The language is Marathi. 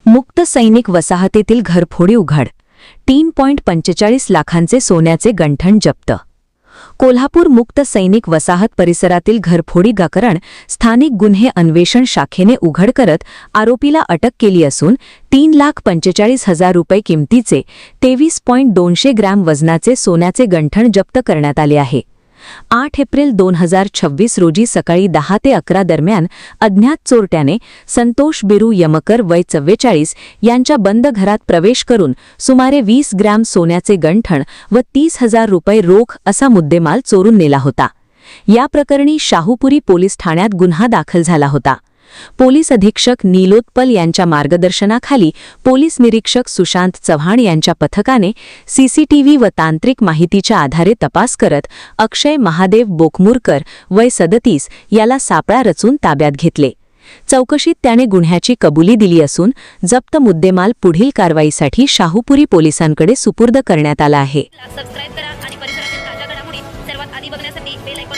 मुक्त सैनिक वसाहतीतील घरफोडी उघड. 3.45 लाखांचे सोन्याचे गंठण जप्त. कोल्हापूर मुक्त सैनिक वसाहत परिसरातील घरफोडी प्रकरण स्थानिक गुन्हे अन्वेषण शाखेने उघड करत आरोपीला अटक केली असून 3,45,000 रुपये किमतीचे 23.200 ग्रॅम वजनाचे सोन्याचे गंठण जप्त करण्यात आले आहे. 8 एप्रिल 2026 रोजी सकाळी 10 ते 11 दरम्यान अज्ञात चोरट्याने संतोष बिरू यमकर वय 44 यांच्या बंद घरात प्रवेश करून सुमारे 20 ग्रॅम सोन्याचे गंठण व 30,000 रुपये रोख असा मुद्देमाल चोरून नेला होता. या प्रकरणी शाहूपुरी पोलीस ठाण्यात गुन्हा दाखल झाला होता. पोलीस अधीक्षक नीलोत्पल यांच्या मार्गदर्शनाखाली पोलीस निरीक्षक सुशांत चव्हाण यांच्या पथकाने सीसीटीव्ही व तांत्रिक माहितीच्या आधारे तपास करत अक्षय महादेव बोकमुरकर वय 37 याला सापळा रचून ताब्यात घेतले. चौकशीत त्याने गुन्ह्याची कबुली दिली असून जप्त मुद्देमाल पुढील कारवाईसाठी शाहूपुरी पोलिसांकडे सुपूर्द करण्यात आला आहे. सबस्क्राइब करा आणि परिसरातील ताज्या घडामोडी सर्वात आधी बघण्यासाठी बेल आयकॉन